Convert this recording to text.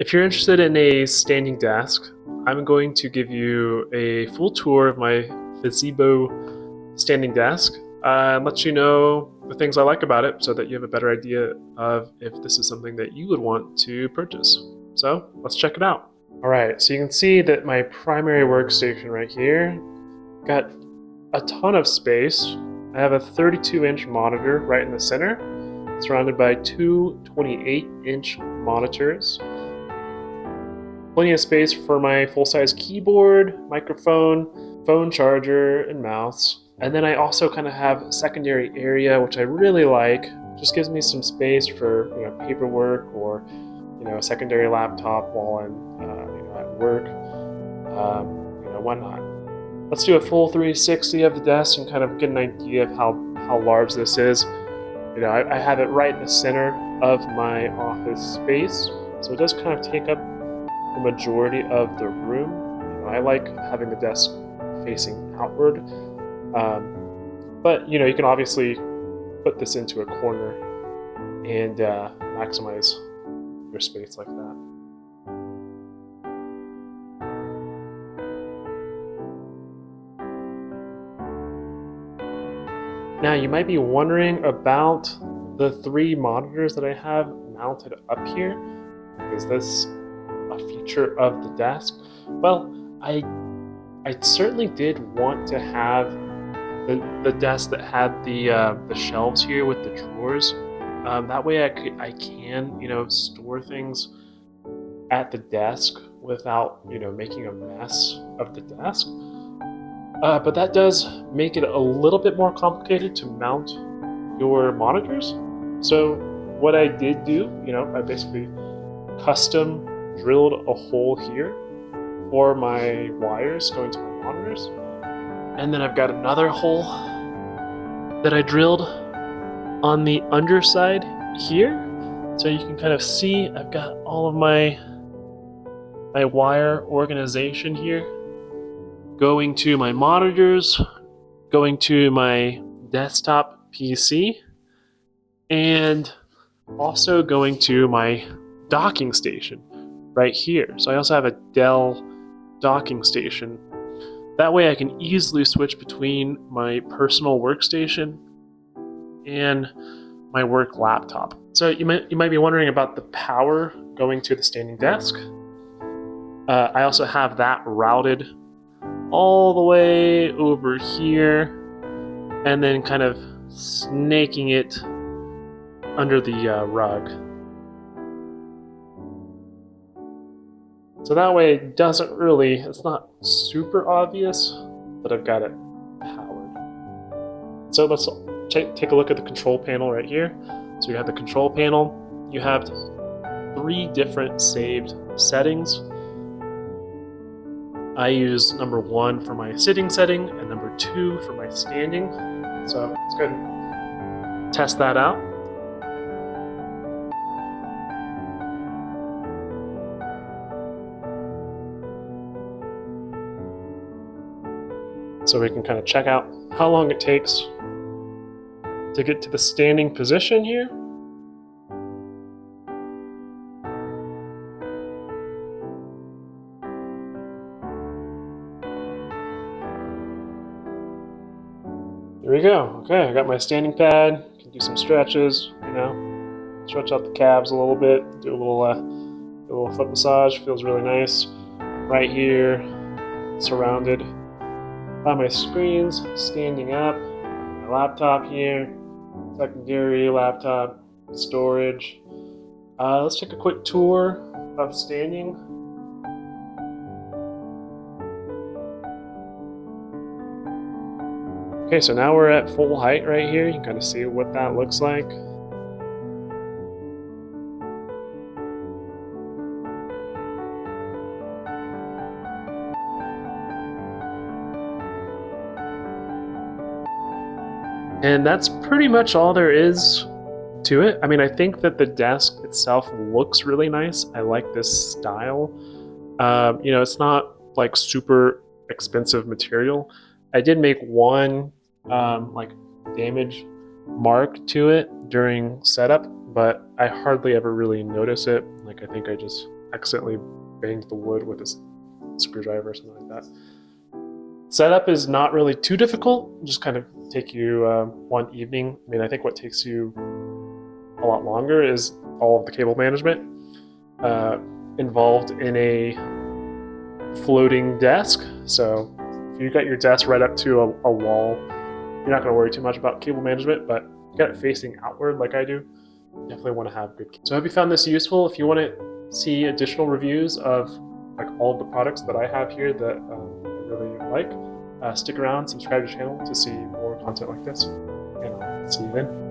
If you're interested in a standing desk, I'm going to give you a full tour of my Fezibo standing desk and let you know the things I like about it so that you have a better idea of if this is something that you would want to purchase. So let's check it out. Alright, so you can see that my primary workstation right here got a ton of space. I have a 32-inch monitor right in the center, surrounded by two 28-inch monitors. Plenty of space for my full-size keyboard, microphone, phone charger, and mouse. And then I also kind of have a secondary area, which I really like. Just gives me some space for paperwork or a secondary laptop while I'm at work. Whatnot. Let's do a full 360 of the desk and kind of get an idea of how large this is. I have it right in the center of my office space, so it does kind of take up the majority of the room. I like having the desk facing outward, but you can obviously put this into a corner and maximize your space like that. Now you might be wondering about the three monitors that I have mounted up here. Is this a feature of the desk? Well, I certainly did want to have the desk that had the shelves here with the drawers. That way I can store things at the desk without making a mess of the desk. But that does make it a little bit more complicated to mount your monitors. So what I did do, I basically custom drilled a hole here for my wires going to my monitors. And then I've got another hole that I drilled on the underside here. So you can kind of see I've got all of my wire organization here, going to my monitors, going to my desktop PC, and also going to my docking station right here. So I also have a Dell docking station. That way I can easily switch between my personal workstation and my work laptop. So you might be wondering about the power going to the standing desk. I also have that routed all the way over here and then kind of snaking it under the rug. So that way it's not super obvious, but I've got it powered. So let's take a look at the control panel right here. So you have the control panel, you have 3 different saved settings. I use number 1 for my sitting setting and number 2 for my standing. So let's go ahead and test that out. So we can kind of check out how long it takes to get to the standing position here. There we go. Okay, I got my standing pad. Can do some stretches, stretch out the calves a little bit, do a little foot massage. Feels really nice. Right here, surrounded by my screens, standing up, my laptop here, secondary laptop, storage. Let's take a quick tour of standing. Okay, so now we're at full height right here. You can kind of see what that looks like. And that's pretty much all there is to it. I mean, I think that the desk itself looks really nice. I like this style. It's not like super expensive material. I did make one damage mark to it during setup, but I hardly ever really notice it. I think I just accidentally banged the wood with a screwdriver or something like that. Setup is not really too difficult, just kind of take you one evening. I mean, I think what takes you a lot longer is all of the cable management involved in a floating desk. So if you got your desk right up to a wall, you're not going to worry too much about cable management, but you got it facing outward like I do, you definitely want to have good. So I hope you found this useful. If you want to see additional reviews of like all of the products that I have here that I really like, stick around, subscribe to the channel to see more content like this, and I'll see you then.